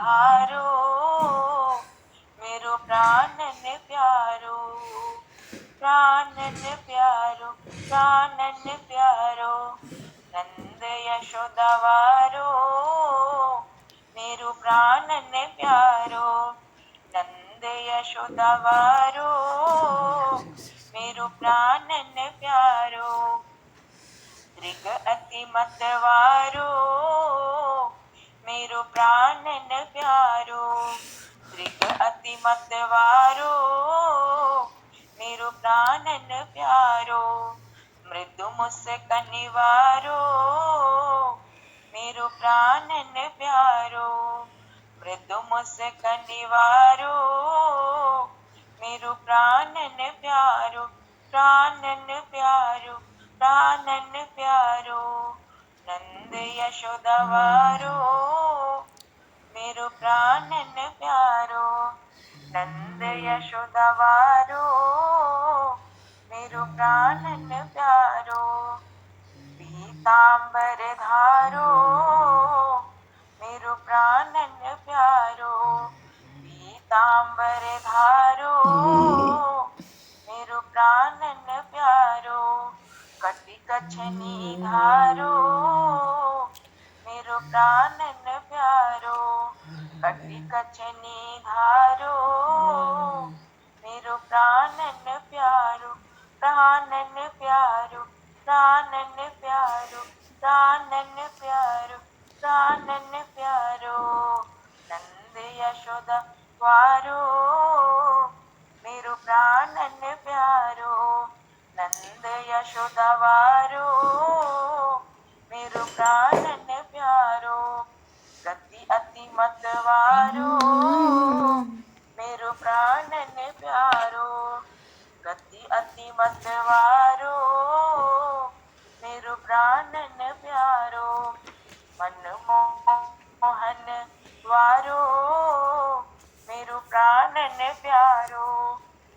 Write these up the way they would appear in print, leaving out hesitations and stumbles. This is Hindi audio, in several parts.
धारो मेरो प्राणन प्यारो, प्राणन प्यारो, प्राणन प्यारो, नंद यशोदा वारो मेरो प्राणन प्यारो, नंद यशोदा वारो मेरो प्राणन प्यारो, त्रिग अति मतवारो मेरो प्राणन प्यारो, त्रिग अति मतवारो मेरो प्राणन प्यारो, मृदु मुस्कान वारो मेरो प्राणन प्यारो, मृदु मुस्कान वारो मेरो प्राणन प्यारो, प्राणन प्यारो, प्राणन प्यारो, नंद यशोदा वारो मेरो प्राणन प्यारो, नंद यशोदा वारो मेरो प्राणन प्यारो, पीतांबर धारो मेरो प्राणन प्यारो, पीतांबर धारो मेरो प्राणन प्यारो, कटि कछनी धारो मेरो प्राणन प्यारो, कटि कछनी धारो मेरो प्राणन प्यारो, प्राणन प्यारो, प्राणन प्यारो, प्राणन प्यारो, प्राणन प्यारो, नंद यशोदा वारो मेरो प्राणन प्यारो, नंद यशोदा वारो मेरो प्राणन प्यारो, गति अति मतवारो मेरो प्राणन प्यारो, गति अति मतवारो मेरो प्राणन प्यारो, मनमोहन वारो मेरो प्राणन प्यारो,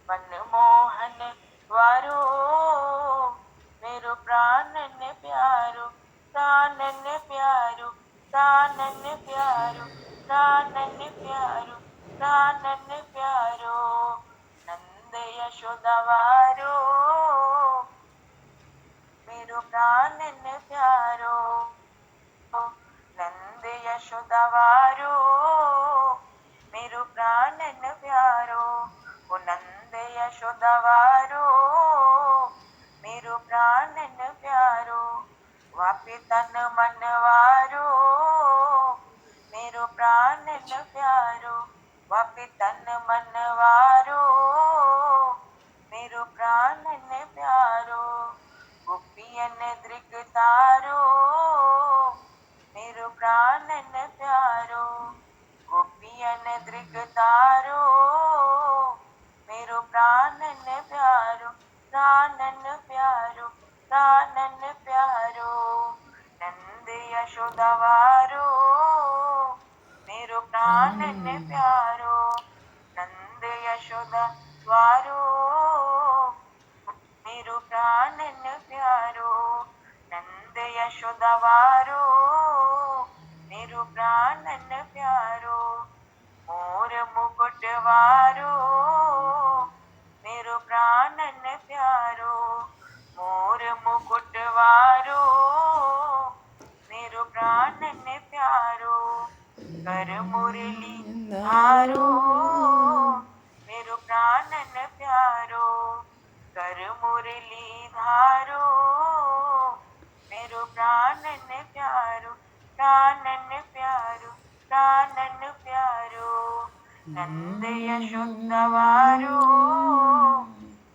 मनमोहन वारो मेरो प्राणन प्यारो, प्राणन प्यारो, प्राणन प्यारो, प्राणन प्यारो, प्राणन प्यारो, नंद यशोदा वारो मेरो प्राणन प्यारो, नंद यशोदा वारो मेरो प्राणन प्यारो, ओ नंद यशोदा वारो मेरो प्राणन प्यारो, वापे तन मन वारो मेरो प्राणन प्यारो, वापे तन मन वारो मेरो प्राणन प्यारो, गोपियन दृग तारो मेरो प्राणन प्यारो, गोपियन दृग तारो मेरो प्राणन प्यारो, प्राणन प्यारो, प्राणन प्यारो, नंद यशोदा वारो मेरो प्राणन प्यारो, नंद यशोदा वारो मेरो प्राणन प्यारो, नंद यशोदा वारो मेरो प्राणन प्यारो, मोर मुकुट वारो मेरो प्राणन प्यारो, मोर मुकुट वारो मेरो प्राणन प्यारो, कर मुरली धारो मेरो प्राणन प्यारो, कर मुरली धारो मेरो प्राणन प्यारो, प्राणन प्यारो, प्राणन प्यारो, नंद यशोदा वारो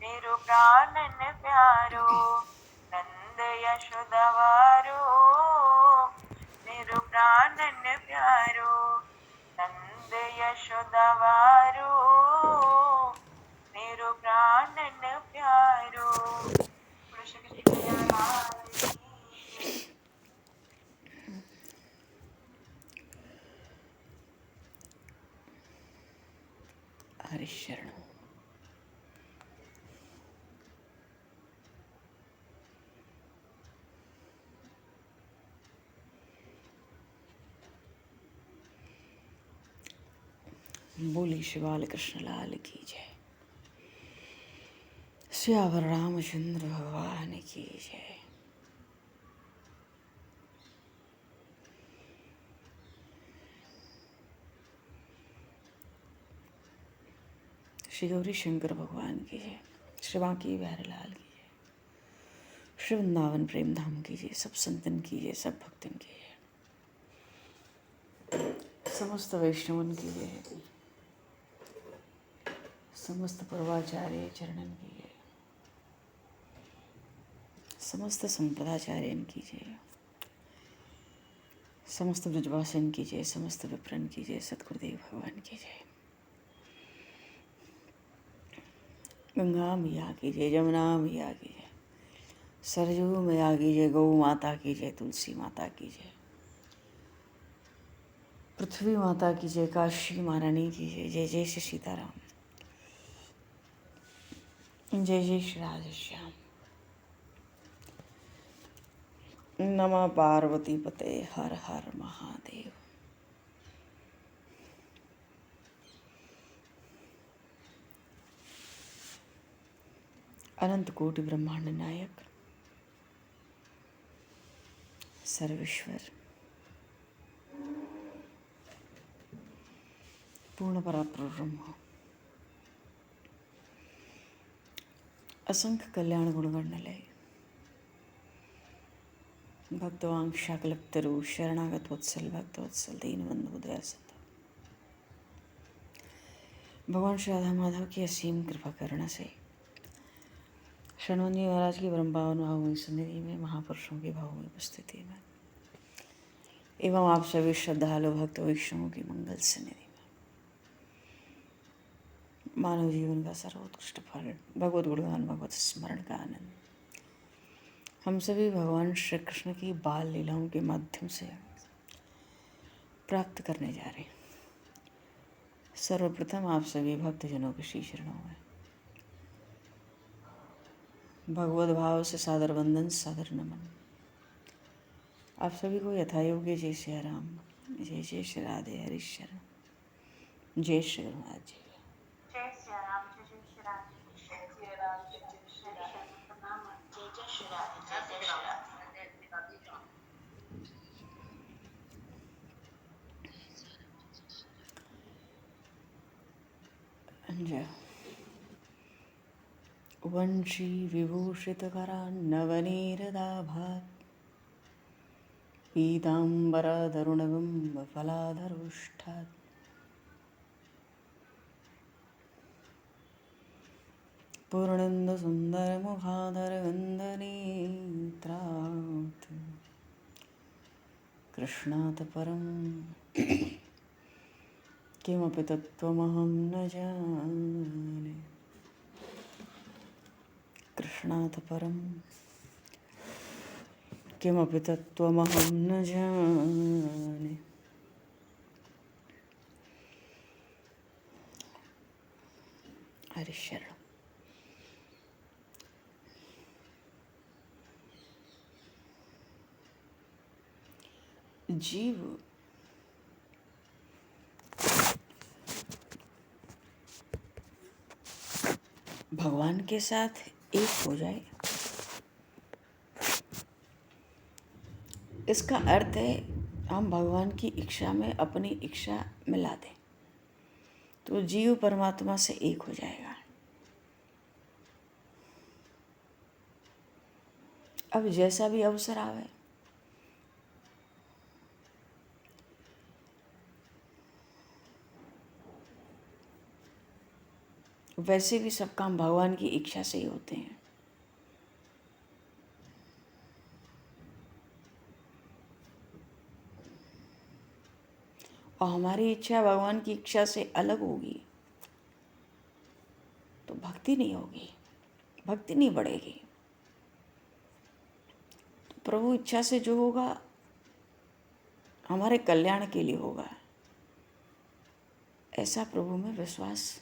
मेरो प्राणन प्यारो, नंद यशोदा वारो मेरो प्राणन प्यारो, नंद यशोदा वारो मेरो प्राणन प्यारो। हरिशरण। बोली शिवाल कृष्ण लाल की जय। सियावर रामचंद्र भगवान की जय। श्री गौरी शंकर भगवान की जय। श्री बांके बिहारी लाल की जय। श्री वृंदावन प्रेम धाम की जय। सब संतन की जय, सब भक्तन की जय, समस्त वैष्णवन की जय, समस्त पूर्वाचार्य चरणन की जय, समस्त संप्रदाचार्यन की जय, समस्त ब्रजवासन की जय, समस्त विप्रन की जय, सतगुरुदेव भगवान की जय। गंगा मैया की जय, जमुना मैया की जय, सरजू मैया की जय, गौ माता की जय, तुलसी माता की जय, पृथ्वी माता की जय, काशी महारानी की जय। जय जय श्री सीताराम, जय जय श्री राधेश्याम। नमः पार्वती पते, हर हर महादेव। अनंत कोटि ब्रह्मांड नायक, सर्वेश्वर, पूर्ण पराब्रह्म, असंख्य कल्याण गुणगणलय, भक्तवांक्षा कल्पतरु शरणागत वत्सल, भक्त वत्सल दीनबंधु दयासिंधु, भगवान श्री राधा माधव की असीम कृपा करना से शरणवंजी महाराज की ब्रह्म पावन भावभूमि सन्निधि में, महापुरुषों की भावभूमि उपस्थिति में एवं आप सभी श्रद्धालु भक्त वैष्णवों की मंगल सन्निधि में मानव जीवन का सर्वोत्कृष्ट फल भगवत गुणगान, भगवत स्मरण का आनंद हम सभी भगवान श्री कृष्ण की बाल लीलाओं के माध्यम से प्राप्त करने जा रहे हैं। सर्वप्रथम आप सभी भक्तजनों के श्री चरणों में भगवत भाव से सादर वंदन, सादर नमन। आप सभी को यथायोग्य जय श्री राम, जय जय श्री राधे हरिशरण, जय श्री रघुनाथ जी। जय श्री राम, जय जय श्री राधे, जय श्री राम, जय जय श्री राधे, प्रणाम, जय जय श्री राधे, जय जय श्री राधे। जय। वंशी विभूषितकरान्नवनीरदाभात् पीताम्बरधरुणबिम्बफलाधरोष्ठात् पूर्णेन्दुसुन्दरमुखादरविन्दनेत्रात् कृष्णात् परं किमपि तत्त्वमहं न जाने। कृष्णात् परं किमपि तत्त्वमहं न जाने। हरिशरण। जीव भगवान के साथ एक हो जाए, इसका अर्थ है हम भगवान की इच्छा में अपनी इच्छा मिला दें तो जीव परमात्मा से एक हो जाएगा। अब जैसा भी अवसर आवे, वैसे भी सब काम भगवान की इच्छा से ही होते हैं। और हमारी इच्छा भगवान की इच्छा से अलग होगी तो भक्ति नहीं होगी, भक्ति नहीं बढ़ेगी। तो प्रभु इच्छा से जो होगा हमारे कल्याण के लिए होगा, ऐसा प्रभु में विश्वास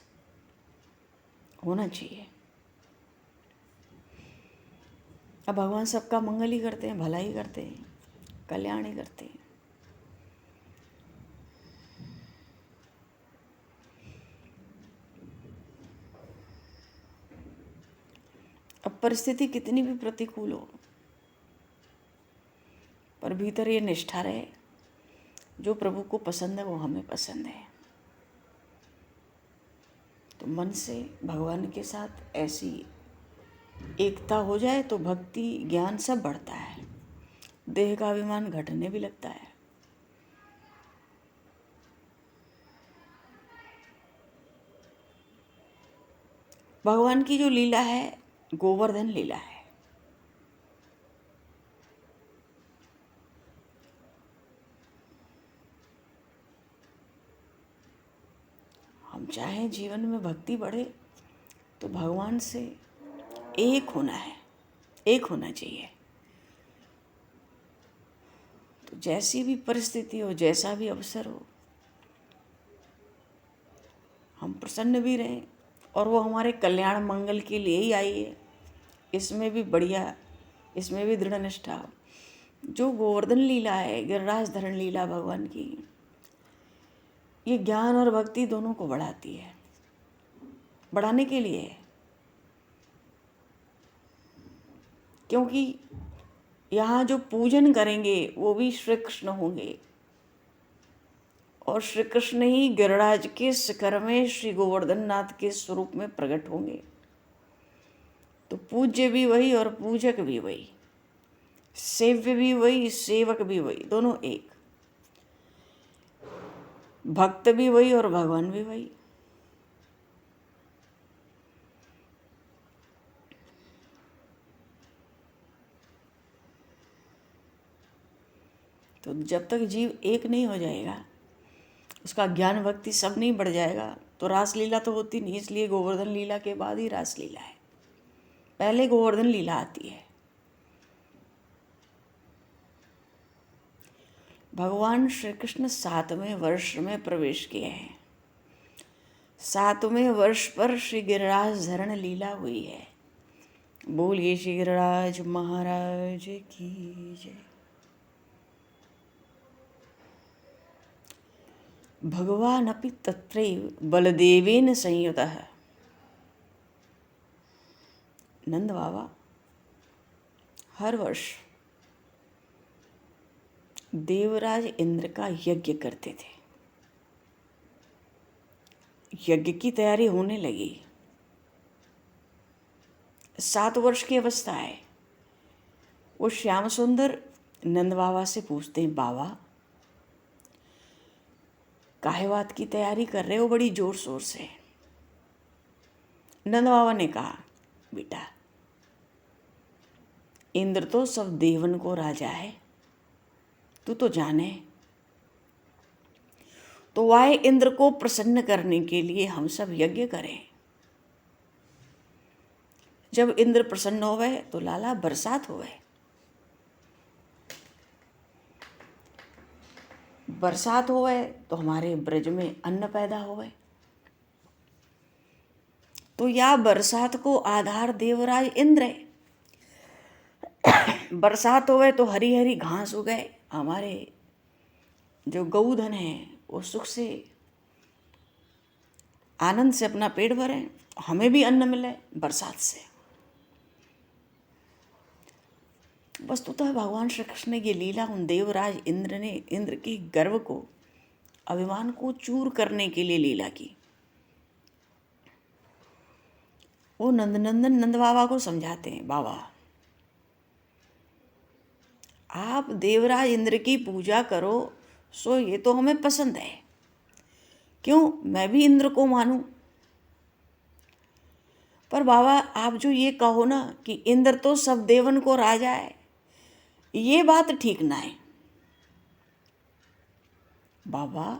होना चाहिए। अब भगवान सबका मंगल ही करते हैं, भला ही करते हैं, कल्याण ही करते हैं। परिस्थिति कितनी भी प्रतिकूल हो, पर भीतर ये निष्ठा रहे, जो प्रभु को पसंद है वो हमें पसंद है। तो मन से भगवान के साथ ऐसी एकता हो जाए तो भक्ति ज्ञान सब बढ़ता है, देह का अभिमान घटने भी लगता है। भगवान की जो लीला है गोवर्धन लीला है। हम चाहें जीवन में भक्ति बढ़े तो भगवान से एक होना है, एक होना चाहिए। तो जैसी भी परिस्थिति हो, जैसा भी अवसर हो, हम प्रसन्न भी रहें और वो हमारे कल्याण मंगल के लिए ही आई है, इसमें भी बढ़िया, इसमें भी दृढ़ निष्ठा हो। जो गोवर्धन लीला है, गिरिराज धरण लीला भगवान की, ये ज्ञान और भक्ति दोनों को बढ़ाती है, बढ़ाने के लिए है। क्योंकि यहाँ जो पूजन करेंगे वो भी श्री कृष्ण होंगे और श्री कृष्ण ही गिरिराज के शिखर में श्री गोवर्धन नाथ के स्वरूप में प्रकट होंगे। तो पूज्य भी वही और पूजक भी वही, सेव्य भी वही, सेवक भी वही, दोनों एक। भक्त भी वही और भगवान भी वही। तो जब तक जीव एक नहीं हो जाएगा, उसका ज्ञान भक्ति सब नहीं बढ़ जाएगा, तो रासलीला तो होती नहीं। इसलिए गोवर्धन लीला के बाद ही रासलीला है, पहले गोवर्धन लीला आती है। भगवान श्री कृष्ण 7वें वर्ष में प्रवेश किए हैं। 7वें वर्ष पर श्री गिरिराज धरण लीला हुई है। बोलिए श्री गिरिराज महाराज की जय। भगवान अपि तत्रैव बलदेवेन संयुतः। नंद बाबा हर वर्ष देवराज इंद्र का यज्ञ करते थे। यज्ञ की तैयारी होने लगी, 7 वर्ष की अवस्था है। वो श्याम सुंदर नंद बाबा से पूछते हैं, बाबा काहे बात की तैयारी कर रहे हो बड़ी जोर शोर से? नंद बाबा ने कहा, बेटा इंद्र तो सब देवन को राजा है, तू तो जाने। तो वाहे इंद्र को प्रसन्न करने के लिए हम सब यज्ञ करें। जब इंद्र प्रसन्न हो गए तो लाला बरसात हो गए। बरसात हो गए तो हमारे ब्रज में अन्न पैदा हो गए। तो या बरसात को आधार देवराज इंद्र है। बरसात हो गए तो हरी हरी घास हो गए, हमारे जो गौधन है वो सुख से आनंद से अपना पेट भरे, हमें भी अन्न मिले बरसात से। वस्तुतः भगवान श्री कृष्ण ने ये लीला उन देवराज इंद्र के गर्व को, अभिमान को चूर करने के लिए लीला की। वो नंदनंदन नंद बाबा को समझाते हैं, बाबा आप देवराज इंद्र की पूजा करो, सो ये तो हमें पसंद है, क्यों मैं भी इंद्र को मानूं। पर बाबा आप जो ये कहो ना कि इंद्र तो सब देवन को राजा है, ये बात ठीक ना है। बाबा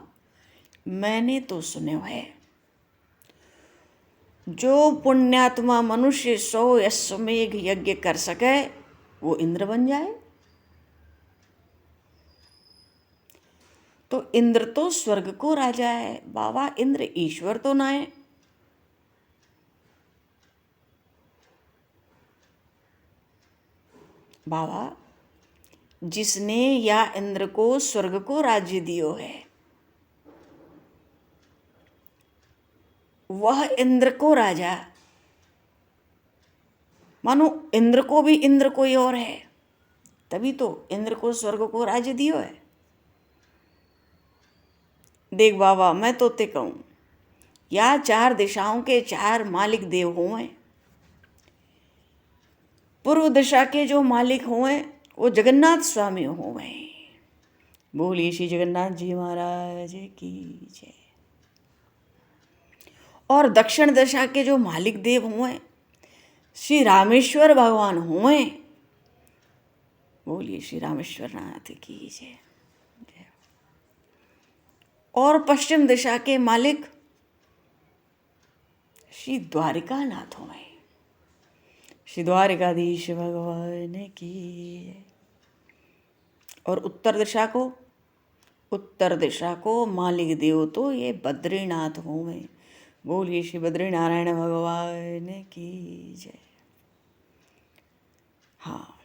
मैंने तो सुने है, जो पुण्यात्मा मनुष्य 100 अश्वमेघ यज्ञ कर सके वो इंद्र बन जाए। तो इंद्र तो स्वर्ग को राजा है बाबा, इंद्र ईश्वर तो ना है। बाबा जिसने या इंद्र को स्वर्ग को राज्य दियो है, वह इंद्र को राजा मानो इंद्र को भी इंद्र कोई और है, तभी तो इंद्र को स्वर्ग को राज्य दियो है। देख बाबा, मैं तो ते कहूँ, या 4 दिशाओं के 4 मालिक देव हुए। पूर्व दिशा के जो मालिक हुए वो जगन्नाथ स्वामी हुए। बोलिए श्री जगन्नाथ जी महाराज की जय। और दक्षिण दिशा के जो मालिक देव हुए श्री रामेश्वर भगवान हुए। बोलिए श्री रामेश्वर नाथ की जय। और पश्चिम दिशा के मालिक श्री द्वारिका नाथ हुए। श्री द्वारिकाधीश भगवान की। और उत्तर दिशा को मालिक देव तो ये बद्रीनाथ हुए। बोलिए श्री बद्रीनारायण भगवान की जय। हाँ,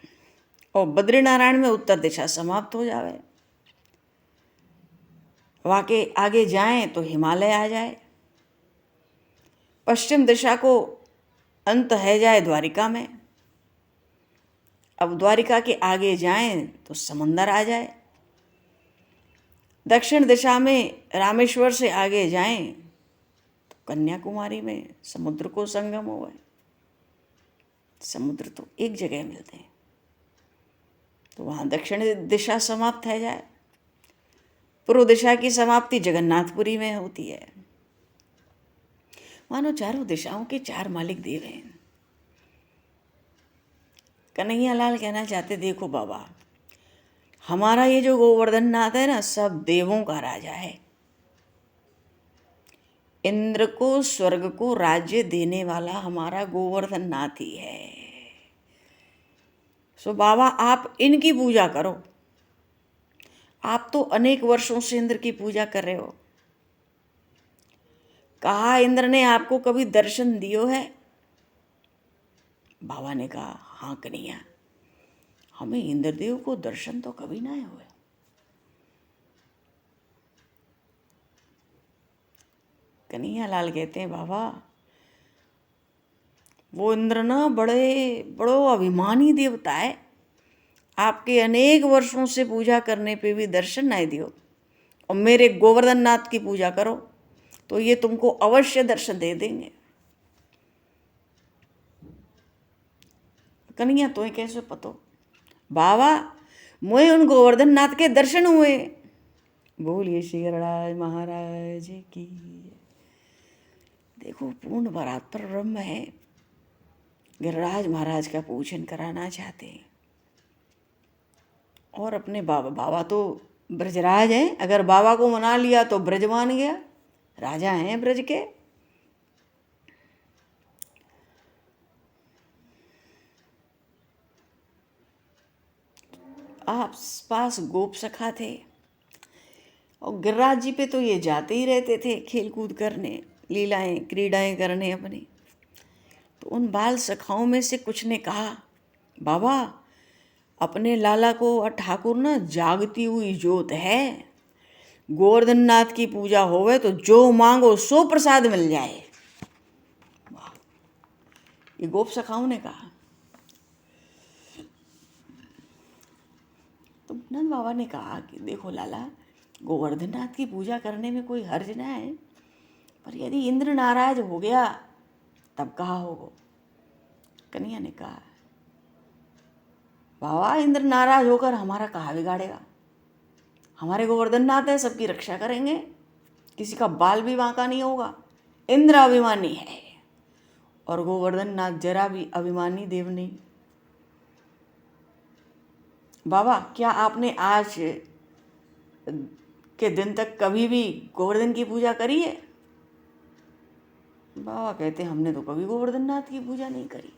और बद्रीनारायण में उत्तर दिशा समाप्त हो जावे, वाके आगे जाएं तो हिमालय आ जाए। पश्चिम दिशा को अंत है जाए द्वारिका में। अब द्वारिका के आगे जाएं तो समंदर आ जाए। दक्षिण दिशा में रामेश्वर से आगे जाएं तो कन्याकुमारी में समुद्र को संगम हो। समुद्र तो एक जगह मिलते हैं, तो वहाँ दक्षिण दिशा समाप्त है जाए। पूर्व दिशा की समाप्ति जगन्नाथपुरी में होती है। मानो चारों दिशाओं के 4 मालिक देव हैं। कन्हैया लाल कहना चाहते, देखो बाबा, हमारा ये जो गोवर्धन नाथ है ना, सब देवों का राजा है। इंद्र को स्वर्ग को राज्य देने वाला हमारा गोवर्धन नाथ ही है। सो बाबा, आप इनकी पूजा करो। आप तो अनेक वर्षों से इंद्र की पूजा कर रहे हो। कहा इंद्र ने आपको कभी दर्शन दियो है? बाबा ने कहा, हाँ कन्हैया, हमें इंद्रदेव को दर्शन तो कभी ना हुए। कन्हैया लाल कहते हैं, बाबा वो इंद्र ना बड़ो अभिमानी देवता है। आपके अनेक वर्षों से पूजा करने पे भी दर्शन नहीं दियो, और मेरे गोवर्धन नाथ की पूजा करो तो ये तुमको अवश्य दर्शन दे देंगे। कन्हैया, तो कैसे पतो? बाबा, मोए उन गोवर्धन नाथ के दर्शन हुए। बोलिए श्री गणराज महाराज की। देखो, पूर्ण परात्पर ब्रह्म है, गिरिराज महाराज का पूजन कराना चाहते हैं। और अपने बाबा तो ब्रजराज हैं। अगर बाबा को मना लिया तो ब्रज मान गया, राजा हैं ब्रज के। आस पास गोप सखा थे, और गिरिराज जी पे तो ये जाते ही रहते थे खेल कूद करने, लीलाएं क्रीडाएं करने अपनी। तो उन बाल सखाओं में से कुछ ने कहा, बाबा, अपने लाला को और ठाकुर ना जागती हुई ज्योत है। गोवर्धन नाथ की पूजा होवे तो जो मांगो सो प्रसाद मिल जाए। वाह, ये गोप सखाओं ने कहा। तो नंद बाबा ने कहा कि देखो लाला, गोवर्धन नाथ की पूजा करने में कोई हर्ज ना है, पर यदि इंद्र नाराज हो गया तब कहा होगा। कन्हैया ने कहा, बाबा, इंद्र नाराज होकर हमारा कहा बिगाड़ेगा? हमारे गोवर्धन नाथ है, सबकी रक्षा करेंगे, किसी का बाल भी बांका नहीं होगा। इंद्र अभिमानी है और गोवर्धन नाथ जरा भी अभिमानी देव नहीं। बाबा, क्या आपने आज के दिन तक कभी भी गोवर्धन की पूजा करी है? बाबा कहते, हमने तो कभी गोवर्धन नाथ की पूजा नहीं करी।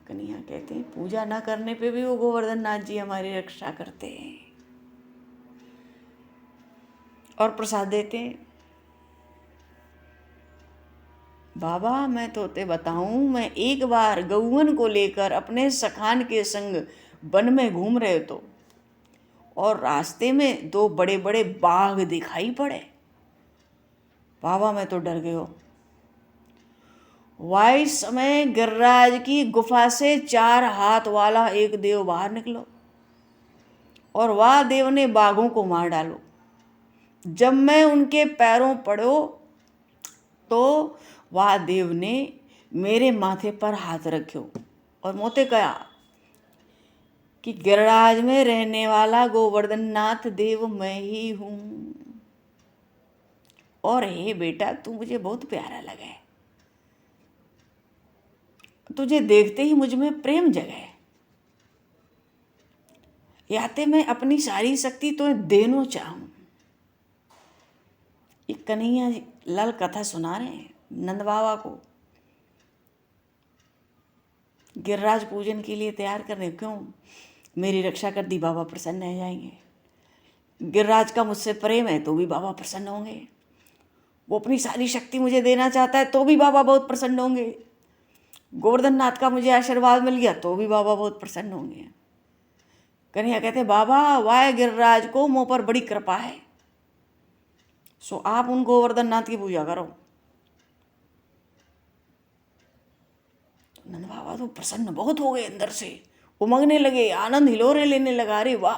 कन्हैया कहते हैं, पूजा ना करने पे भी वो गोवर्धन नाथ जी हमारी रक्षा करते हैं और प्रसाद देते हैं। बाबा, मैं तो ते बताऊं, मैं एक बार गौवन को लेकर अपने सखान के संग वन में घूम रहे तो, और रास्ते में 2 बड़े बड़े बाघ दिखाई पड़े। बाबा, मैं तो डर गयो। वाई समय गिरिराज की गुफा से 4 हाथ वाला एक देव बाहर निकलो और वह देव ने बाघों को मार डालो। जब मैं उनके पैरों पड़ो तो वह देव ने मेरे माथे पर हाथ रखो और मोते कहा कि गिरिराज में रहने वाला गोवर्धन नाथ देव मैं ही हूं, और हे बेटा तू मुझे बहुत प्यारा लगा, तुझे देखते ही मुझ में प्रेम जगे, याते मैं अपनी सारी शक्ति तुम्हें देनो चाहूं। ये कन्हैया लाल कथा सुना रहे हैं नंद बाबा को, गिरिराज पूजन के लिए तैयार कर रहे। क्यों? मेरी रक्षा कर दी, बाबा प्रसन्न हो जाएंगे। गिरिराज का मुझसे प्रेम है तो भी बाबा प्रसन्न होंगे। वो अपनी सारी शक्ति मुझे देना चाहता है तो भी बाबा बहुत प्रसन्न होंगे। गोवर्धन नाथ का मुझे आशीर्वाद मिल गया तो भी बाबा बहुत प्रसन्न होंगे। कन्हैया कहते बाबा वाह गिरिराज को मुँह पर बड़ी कृपा है, सो आप उन गोवर्धन नाथ की पूजा करो। नंद बाबा तो प्रसन्न बहुत हो गए, अंदर से उमंगने लगे, आनंद हिलोरे लेने लगा। अरे वाह,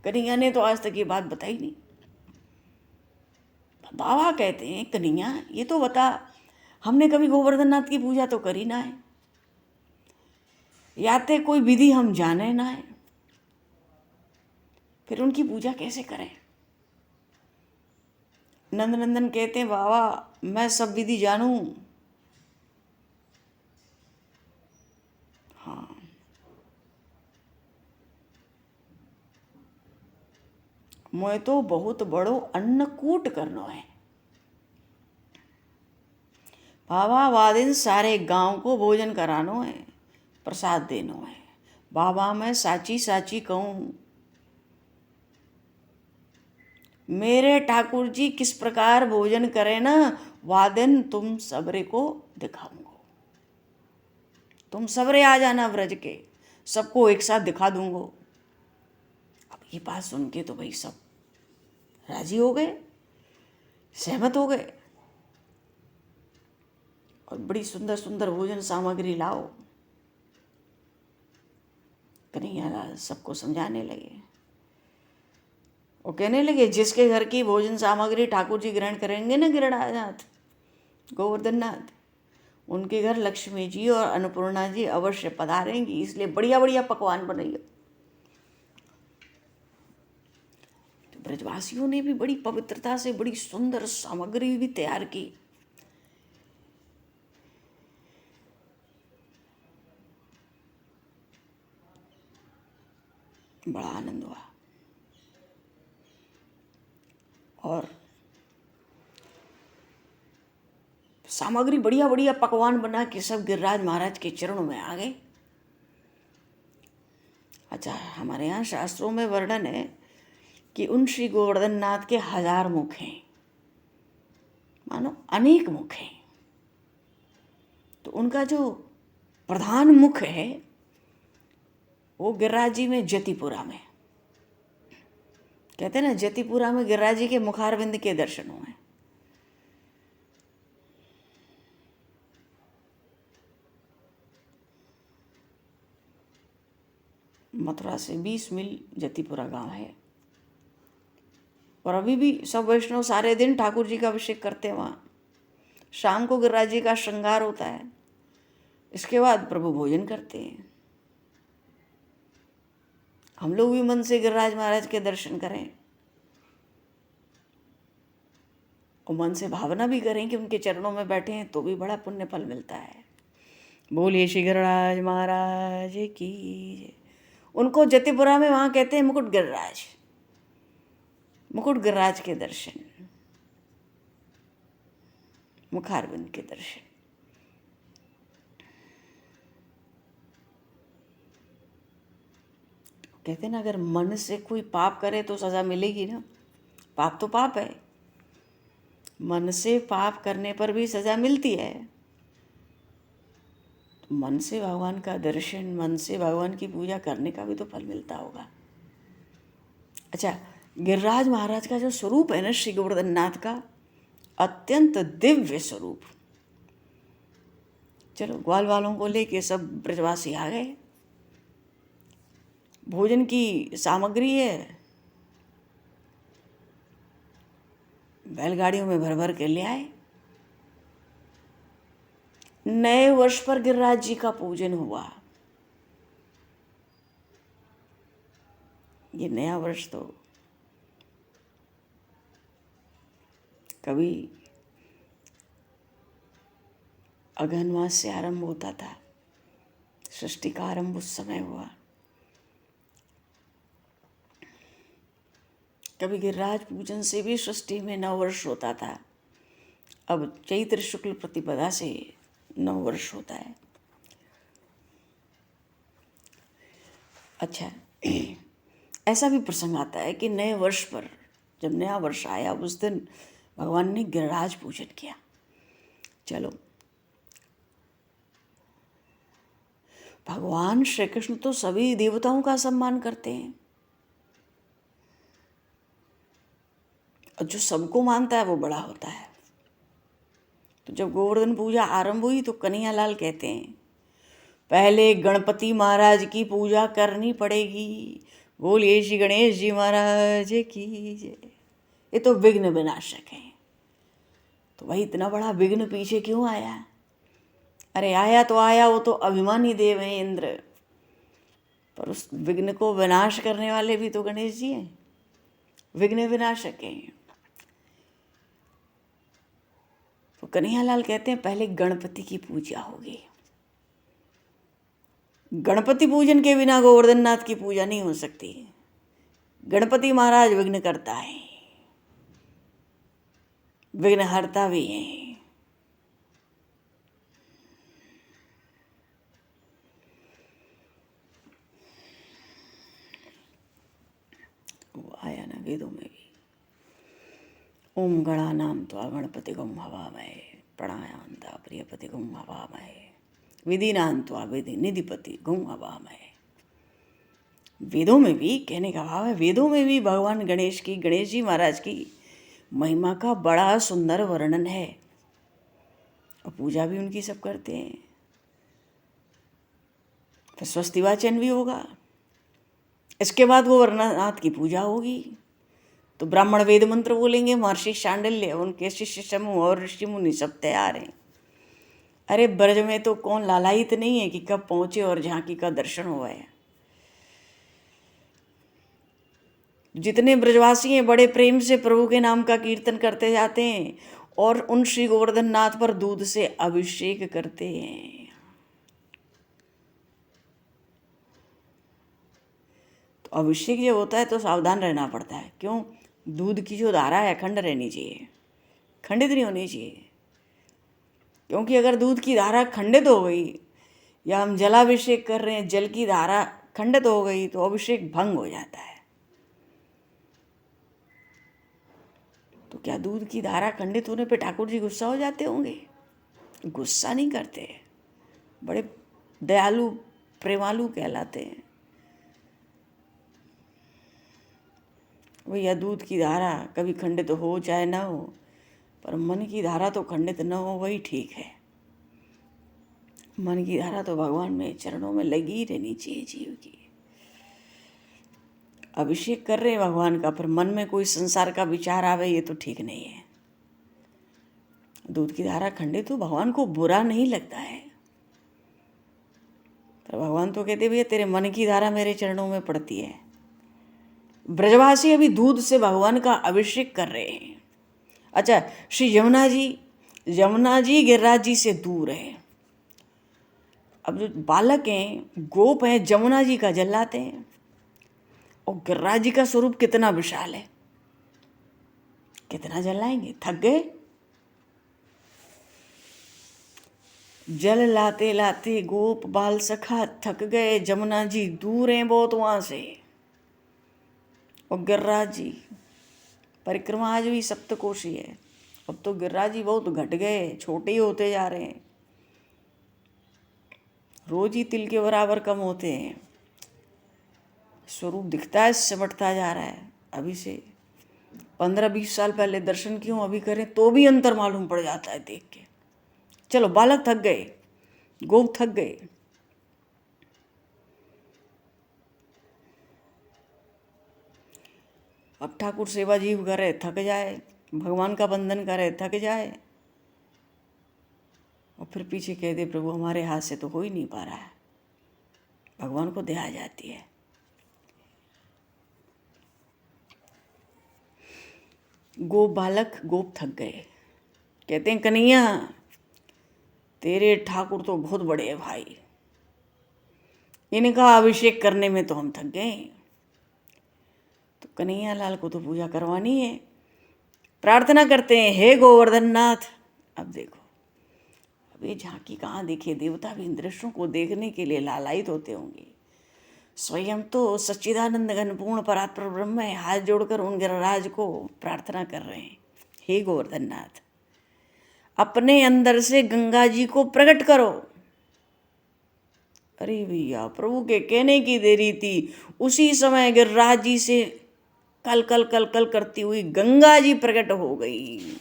कन्हैया ने तो आज तक ये बात बताई नहीं। बाबा कहते हैं कन्हैया ये तो बता, हमने कभी गोवर्धन नाथ की पूजा तो करी ना है, याते कोई विधि हम जाने ना है, फिर उनकी पूजा कैसे करें? नंदनंदन कहते हैं बाबा मैं सब विधि जानूं। हाँ, मैं तो बहुत बड़ो अन्नकूट करनो है बाबा, वादिन सारे गांव को भोजन करानो है, प्रसाद देनो है। बाबा मैं साची साची कहूँ, मेरे ठाकुर जी किस प्रकार भोजन करे ना, वादिन तुम सबरे को दिखाऊंगा। तुम सबरे आ जाना व्रज के, सबको एक साथ दिखा दूंगा। अब ये बात सुन के तो भाई सब राजी हो गए, सहमत हो गए, और बड़ी सुंदर सुंदर भोजन सामग्री लाओ। कन्हैया सबको समझाने लगे, वो कहने लगे जिसके घर की भोजन सामग्री ठाकुर जी ग्रहण करेंगे ना गिरिराजनाथ गोवर्धन नाथ, उनके घर लक्ष्मी जी और अन्नपूर्णा जी अवश्य पधारेंगी, इसलिए बढ़िया बढ़िया पकवान बनाइए। तो ब्रजवासियों ने भी बड़ी पवित्रता से बड़ी सुंदर सामग्री भी तैयार की। बड़ा आनंद हुआ, और सामग्री बढ़िया बढ़िया पकवान बना के सब गिरिराज महाराज के चरणों में आ गए। अच्छा, हमारे यहाँ शास्त्रों में वर्णन है कि उन श्री गोवर्धन नाथ के 1000 मुख हैं, मानो अनेक मुख हैं। तो उनका जो प्रधान मुख है वो गिरिराज जी में जतिपुरा में, कहते हैं ना जतिपुरा में गिरिराज जी के मुखारविंद के दर्शन हुए। मथुरा से 20 मील जतिपुरा गांव है, और अभी भी सब वैष्णव सारे दिन ठाकुर जी का अभिषेक करते हैं वहाँ। शाम को गिरिराज जी का श्रृंगार होता है, इसके बाद प्रभु भोजन करते हैं। हम लोग भी मन से गिरिराज महाराज के दर्शन करें और मन से भावना भी करें कि उनके चरणों में बैठे हैं तो भी बड़ा पुण्य फल मिलता है। बोलिए श्री गिरिराज महाराज की। उनको जतिपुरा में वहाँ कहते हैं मुकुट गिरिराज, मुकुट गिरिराज के दर्शन, मुखारविंद के दर्शन। कहते ना अगर मन से कोई पाप करे तो सजा मिलेगी ना, पाप तो पाप है, मन से पाप करने पर भी सजा मिलती है। तो मन से भगवान का दर्शन, मन से भगवान की पूजा करने का भी तो फल मिलता होगा। अच्छा, गिरिराज महाराज का जो स्वरूप है ना श्री गोवर्धन नाथ का, अत्यंत दिव्य स्वरूप, चलो ग्वाल वालों को लेके सब ब्रजवासी आ गए, भोजन की सामग्री है, बैलगाड़ियों में भर भर के ले आए। नए वर्ष पर गिरिराज जी का पूजन हुआ। ये नया वर्ष तो कभी अगहन मास से आरंभ होता था, सृष्टि का आरंभ उस समय हुआ। कभी गिरिराज पूजन से भी सृष्टि में नव वर्ष होता था। अब चैत्र शुक्ल प्रतिपदा से नव वर्ष होता है। अच्छा, ऐसा भी प्रसंग आता है कि नए वर्ष पर जब नया वर्ष आया उस दिन भगवान ने गिरिराज पूजन किया। चलो, भगवान श्री कृष्ण तो सभी देवताओं का सम्मान करते हैं, और जो सबको मानता है वो बड़ा होता है। तो जब गोवर्धन पूजा आरंभ हुई तो कन्हैया लाल कहते हैं, पहले गणपति महाराज की पूजा करनी पड़ेगी, बोलिए श्री गणेश जी महाराज की जय। ये तो विघ्न विनाशक है। तो भाई इतना बड़ा विघ्न पीछे क्यों आया? अरे आया तो आया, वो तो अभिमानी देव हैं इंद्र, पर उस विघ्न को विनाश करने वाले भी तो गणेश जी हैं, विघ्न विनाशक हैं। तो कन्हैया लाल कहते हैं पहले गणपति की पूजा होगी। गणपति पूजन के बिना गोवर्धन नाथ की पूजा नहीं हो सकती। गणपति महाराज विघ्न करता है, विघ्न हरता भी है। वो आया ना वेदों में भी, ओम गणानाम त्वा गणपतिगुम हवामहे प्रणयान्ता प्रियपतिगुम हवामहे विधिनां त्वा विधि निधिपति गुम हवामहे। वेदों में भी, कहने का भाव है वेदों में भी भगवान गणेश की, गणेश जी महाराज की महिमा का बड़ा सुंदर वर्णन है, और पूजा भी उनकी सब करते हैं। फिर स्वस्ति वाचन भी होगा, इसके बाद गोवर्धननाथ की पूजा होगी। तो ब्राह्मण वेद मंत्र बोलेंगे, महर्षि शांडिल्य उनके शिष्य समूह और ऋषि मुनि सब तैयार हैं। अरे ब्रज में तो कौन लालायित नहीं है कि कब पहुंचे और झांकी का दर्शन हुआ है। जितने ब्रजवासी हैं बड़े प्रेम से प्रभु के नाम का कीर्तन करते जाते हैं और उन श्री गोवर्धन नाथ पर दूध से अभिषेक करते हैं। तो अभिषेक जब होता है तो सावधान रहना पड़ता है। क्यों? दूध की जो धारा है अखंड रहनी चाहिए, खंडित नहीं होनी चाहिए। क्योंकि अगर दूध की धारा खंडित हो गई, या हम जलाभिषेक कर रहे हैं, जल की धारा खंडित हो गई, तो अभिषेक भंग हो जाता है। तो क्या दूध की धारा खंडित होने पे ठाकुर जी गुस्सा हो जाते होंगे? गुस्सा नहीं करते, बड़े दयालु प्रेमालु कहलाते हैं। भैया दूध की धारा कभी खंडित हो चाहे ना हो, पर मन की धारा तो खंडित न हो, वही ठीक है। मन की धारा तो भगवान में चरणों में लगी ही रहनी चाहिए जीव की। अभिषेक कर रहे हैं भगवान का, पर मन में कोई संसार का विचार आवे, ये तो ठीक नहीं है। दूध की धारा खंडित हो, भगवान को बुरा नहीं लगता है, पर भगवान तो कहते भैया तेरे मन की धारा मेरे चरणों में पड़ती है। ब्रजवासी अभी दूध से भगवान का अभिषेक कर रहे हैं। अच्छा, श्री यमुना जी गिरिराज जी से दूर है। अब जो बालक हैं, गोप हैं, जमुना जी का जल लाते हैं, और गिरिराज जी का स्वरूप कितना विशाल है, कितना जल लाएंगे? थक गए। जल लाते लाते गोप बाल सखा थक गए। जमुना जी दूर हैं बहुत वहां से, और गिरिराज जी परिक्रमा आज भी सप्तकोशी है। अब तो गिरिराज जी बहुत घट गए, छोटे ही होते जा रहे हैं, रोज ही तिल के बराबर कम होते हैं। स्वरूप दिखता है सिमटता जा रहा है। अभी से 15-20 साल पहले दर्शन क्यों अभी करें तो भी अंतर मालूम पड़ जाता है देख के। चलो बालक थक गए, गोप थक गए। अब ठाकुर सेवा जीव करे थक जाए, भगवान का बंधन करे थक जाए, और फिर पीछे कह दे प्रभु हमारे हाथ से तो हो ही नहीं पा रहा है, भगवान को दया जाती है। गोप बालक गोप थक गए, कहते हैं कन्हैया तेरे ठाकुर तो बहुत बड़े हैं भाई, इनका अभिषेक करने में तो हम थक गए। तो कन्हैया लाल को तो पूजा करवानी है, प्रार्थना करते हैं हे गोवर्धन नाथ। अब देखो, अब ये झांकी कहाँ दिखे, देवता भी इन दृश्यों को देखने के लिए लालायित होते होंगे। स्वयं तो सच्चिदानंद घन पूर्ण परात्पर ब्रह्म है, हाथ जोड़कर उन गिरिराज को प्रार्थना कर रहे हैं, हे गोवर्धन नाथ अपने अंदर से गंगा जी को प्रकट करो। अरे भैया, प्रभु के कहने की देरी थी, उसी समय गिरिराज जी से कल कल कल कल करती हुई गंगा जी प्रकट हो गई।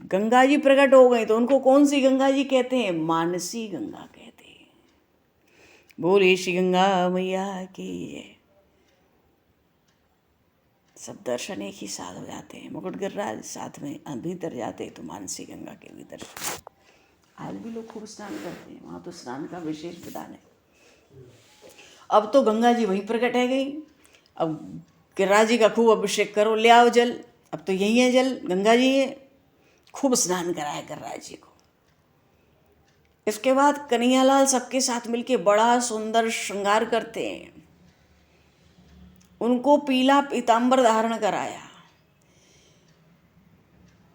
गंगा जी प्रकट हो गई तो उनको कौन सी गंगा जी कहते हैं? मानसी गंगा कहते हैं। बोले श्री गंगा मैया की जय। सब दर्शन एक ही साथ हो जाते हैं, मुकुट गिरिराज साथ में भीतर जाते तो मानसी गंगा के भी दर्शन। आज भी लोग खूब स्नान करते हैं, वहाँ तो स्नान का विशेष विधान है। अब तो गंगा जी वहीं प्रकट है गई, अब गिरिराज जी का खूब अभिषेक करो, ले आओ जल, अब तो यही है जल, गंगा जी है, खूब स्नान कराया गिरिराज जी को। इसके बाद कन्हैयालाल सबके साथ मिलके बड़ा सुंदर श्रृंगार करते हैं, उनको पीला पीतांबर धारण कराया,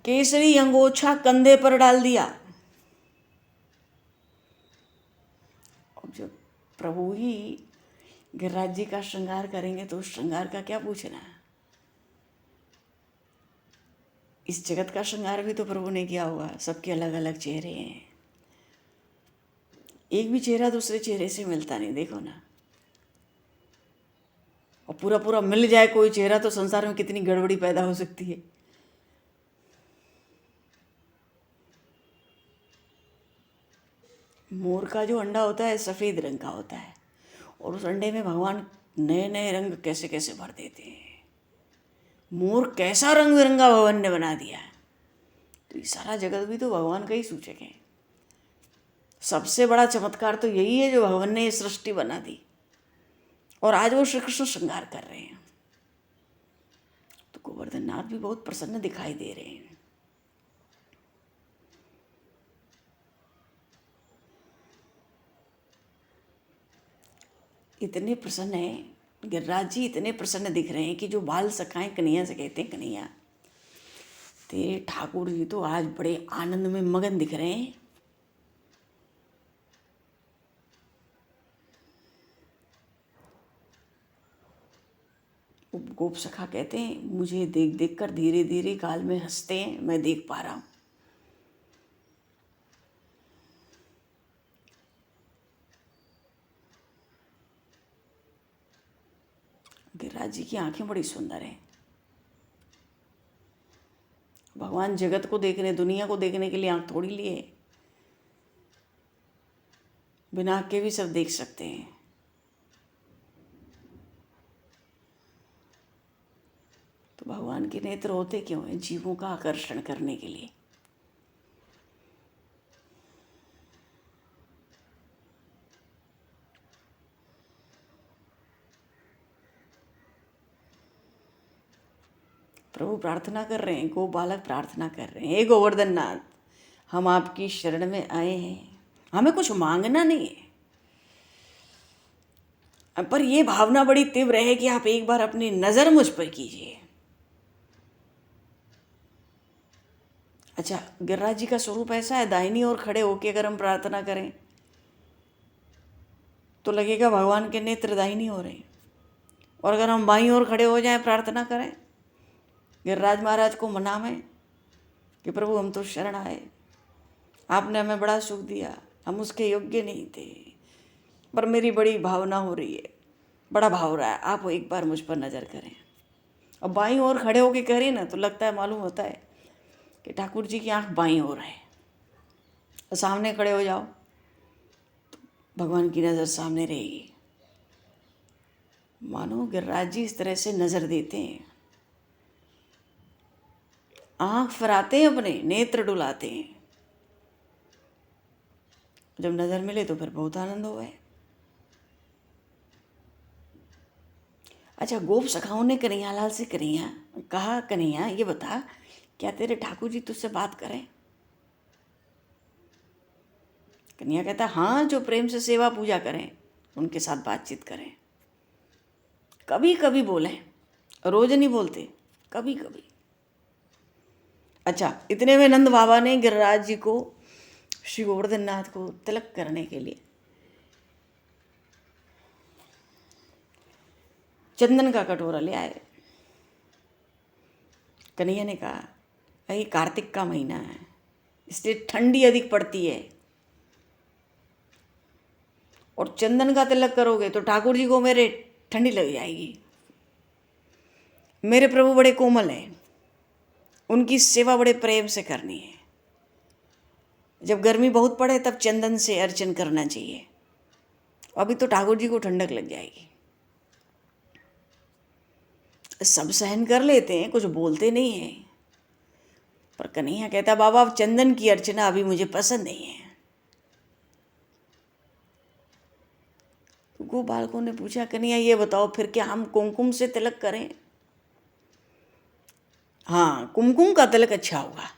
केसरी अंगोछा कंधे पर डाल दिया। अब जब प्रभु ही गिरिराज जी का श्रृंगार करेंगे तो उस श्रृंगार का क्या पूछना है? इस जगत का श्रृंगार भी तो प्रभु ने किया होगा, सबके अलग अलग चेहरे हैं, एक भी चेहरा दूसरे चेहरे से मिलता नहीं, देखो ना। और पूरा पूरा मिल जाए कोई चेहरा तो संसार में कितनी गड़बड़ी पैदा हो सकती है। मोर का जो अंडा होता है सफ़ेद रंग का होता है, और उस अंडे में भगवान नए नए रंग कैसे कैसे भर देते हैं। मोर कैसा रंग बिरंगा भगवान ने बना दिया है। तो ये सारा जगत भी तो भगवान का ही सूचक है। सबसे बड़ा चमत्कार तो यही है जो भगवान ने ये सृष्टि बना दी, और आज वो श्री कृष्ण श्रृंगार कर रहे हैं। तो गोवर्धन नाथ भी बहुत प्रसन्न दिखाई दे रहे हैं। इतने प्रसन्न है गिरिराज जी, इतने प्रसन्न दिख रहे हैं कि जो बाल सखाएं कन्हैया से कहते हैं कन्हैया तेरे ठाकुर जी तो आज बड़े आनंद में मगन दिख रहे हैं। गोप सखा कहते हैं मुझे देख देख कर धीरे धीरे गाल में हंसते हैं, मैं देख पा रहा हूँ। गिरिराज जी की आंखें बड़ी सुंदर हैं। भगवान जगत को देखने, दुनिया को देखने के लिए आंख थोड़ी लिए, बिना आंख के भी सब देख सकते हैं। तो भगवान के नेत्र होते क्यों हैं? जीवों का आकर्षण करने के लिए। प्रभु प्रार्थना कर रहे हैं, गो बालक प्रार्थना कर रहे हैं, हे गोवर्धन नाथ हम आपकी शरण में आए हैं, हमें कुछ मांगना नहीं है, पर यह भावना बड़ी तीव्र है कि आप एक बार अपनी नज़र मुझ पर कीजिए। अच्छा, गिरिराज जी का स्वरूप ऐसा है, दाहिनी ओर खड़े होकर अगर हम प्रार्थना करें तो लगेगा भगवान के नेत्र दाहिनी ओर हैं, और अगर हम बाईं ओर खड़े हो जाएं प्रार्थना करें, गिरिराज महाराज को मनावें कि प्रभु हम तो शरण आए, आपने हमें बड़ा सुख दिया, हम उसके योग्य नहीं थे, पर मेरी बड़ी भावना हो रही है, बड़ा भाव रहा है, आप एक बार मुझ पर नज़र करें। अब बाईं ओर खड़े होके करें ना तो लगता है, मालूम होता है कि ठाकुर जी की आंख बाईं ओर है। सामने खड़े हो जाओ, भगवान की नज़र सामने रहेगी। मानो गिरिराज जी इस तरह से नज़र देते हैं, आँख फराते हैं, अपने नेत्र डुलाते हैं। जब नज़र मिले तो फिर बहुत आनंद हो गए। अच्छा, गोप सखाओं ने कन्हैयालाल से कहा, कन्हैया ये बता, क्या तेरे ठाकुर जी तुझसे बात करें? कन्हैया कहता, हाँ, जो प्रेम से सेवा पूजा करें उनके साथ बातचीत करें। कभी कभी बोलें, रोज नहीं बोलते, कभी कभी। अच्छा, इतने में नंद बाबा ने गिरिराज जी को, श्री गोवर्धन नाथ को तिलक करने के लिए चंदन का कटोरा ले आए। कन्हैया ने कहा, ये कार्तिक का महीना है, इसलिए ठंडी अधिक पड़ती है, और चंदन का तिलक करोगे तो ठाकुर जी को मेरे ठंडी लग जाएगी। मेरे प्रभु बड़े कोमल हैं, उनकी सेवा बड़े प्रेम से करनी है। जब गर्मी बहुत पड़े तब चंदन से अर्चन करना चाहिए, अभी तो ठाकुर जी को ठंडक लग जाएगी। सब सहन कर लेते हैं, कुछ बोलते नहीं हैं, पर कन्हैया कहता, बाबा अब चंदन की अर्चना अभी मुझे पसंद नहीं है। गो बालकों ने पूछा, कन्हैया ये बताओ फिर क्या हम कुमकुम से तिलक करें? हाँ, कुमकुम का तिलक अच्छा होगा,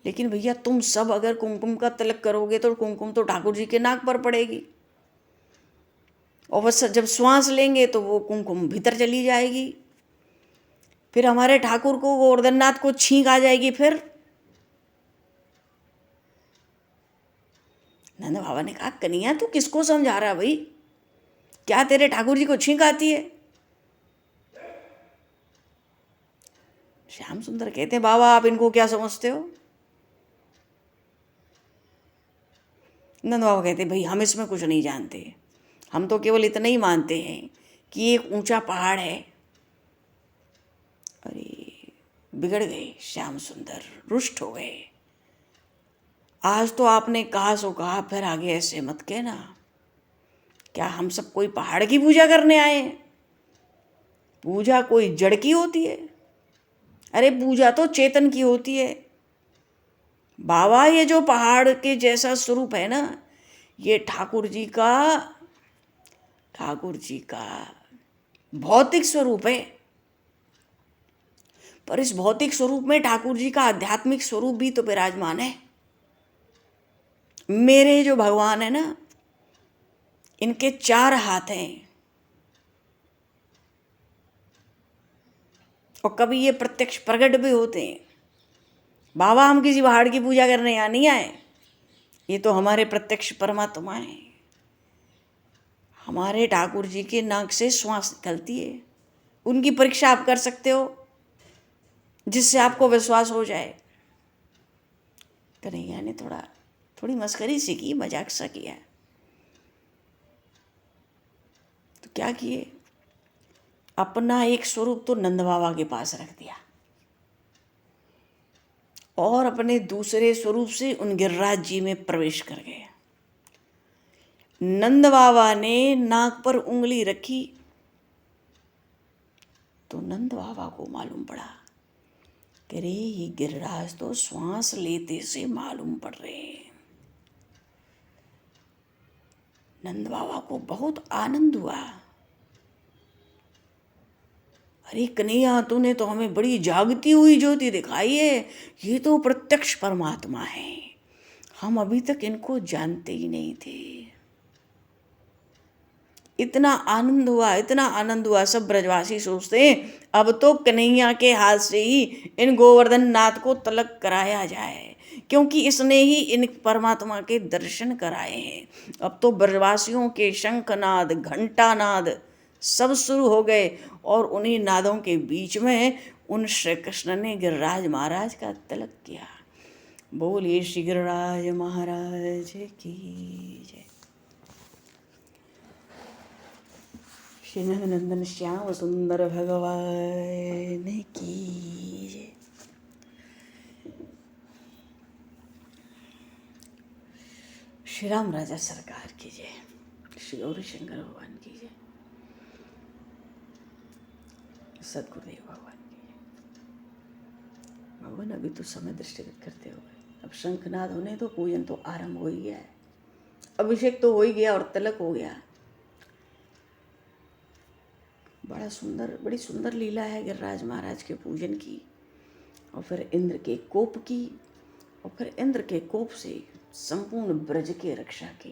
लेकिन भैया तुम सब अगर कुमकुम का तिलक करोगे तो कुमकुम तो ठाकुर जी के नाक पर पड़ेगी, और बस जब श्वास लेंगे तो वो कुमकुम भीतर चली जाएगी, फिर हमारे ठाकुर को, गोवर्धन नाथ को छींक आ जाएगी। फिर नंद बाबा ने कहा, कन्हैया तू किसको समझा रहा है भाई? क्या तेरे ठाकुर जी को छींक आती है? श्याम सुंदर कहते हैं, बाबा आप इनको क्या समझते हो? नंद बाबा कहते, भाई हम इसमें कुछ नहीं जानते, हम तो केवल इतना ही मानते हैं कि एक ऊंचा पहाड़ है। अरे बिगड़ गए श्याम सुंदर, रुष्ट हो गए। आज तो आपने कहा सो कहा, फिर आगे ऐसे मत कहना। क्या हम सब कोई पहाड़ की पूजा करने आए हैं? पूजा कोई जड़ की होती है? अरे पूजा तो चेतन की होती है। बाबा ये जो पहाड़ के जैसा स्वरूप है ना, ये ठाकुर जी का भौतिक स्वरूप है, पर इस भौतिक स्वरूप में ठाकुर जी का आध्यात्मिक स्वरूप भी तो विराजमान है। मेरे जो भगवान है ना, इनके 4 हाथ हैं, और कभी ये प्रत्यक्ष प्रकट भी होते हैं। बाबा हम किसी पहाड़ की पूजा करने यहाँ नहीं आए, ये तो हमारे प्रत्यक्ष परमात्मा है। हमारे ठाकुर जी के नाक से श्वास निकलती है, उनकी परीक्षा आप कर सकते हो, जिससे आपको विश्वास हो जाए। कन्हैया ने थोड़ी मस्करी सी की, मजाक सा किया। तो क्या किए, अपना एक स्वरूप तो नंद बाबा के पास रख दिया, और अपने दूसरे स्वरूप से उन गिरिराज जी में प्रवेश कर गए। नंद बाबा ने नाक पर उंगली रखी तो नंद बाबा को मालूम पड़ा कि रे ये गिरिराज तो श्वास लेते से मालूम पड़ रहे हैं। नंद बाबा को बहुत आनंद हुआ। अरे कन्हैया तूने तो हमें बड़ी जागती हुई ज्योति दिखाई है, ये तो प्रत्यक्ष परमात्मा है, हम अभी तक इनको जानते ही नहीं थे। इतना आनंद हुआ। सब ब्रजवासी सोचते हैं अब तो कन्हैया के हाथ से ही इन गोवर्धन नाथ को तिलक कराया जाए, क्योंकि इसने ही इन परमात्मा के दर्शन कराए हैं। अब तो ब्रजवासियों के शंखनाद, घंटानाद सब शुरू हो गए, और उन्हीं नादों के बीच में उन श्री कृष्ण ने गिरिराज महाराज का तिलक किया। बोलिए श्री गिरिराज महाराज की जय। श्री नंदन श्याम सुंदर भगवान की जय। श्री राम राजा सरकार की जय, श्री गौरी शंकर भगवान की जय, सदगुरुदेव भगवान की जय। भगवान अभी तो समय दृष्टिगत करते हुए अब शंखनाद होने तो पूजन तो आरंभ हो ही गया है, अभिषेक तो हो ही गया और तिलक हो गया। बड़ी सुंदर लीला है गिरिराज महाराज के पूजन की, और फिर इंद्र के कोप की, और फिर इंद्र के कोप से संपूर्ण ब्रज के रक्षा की।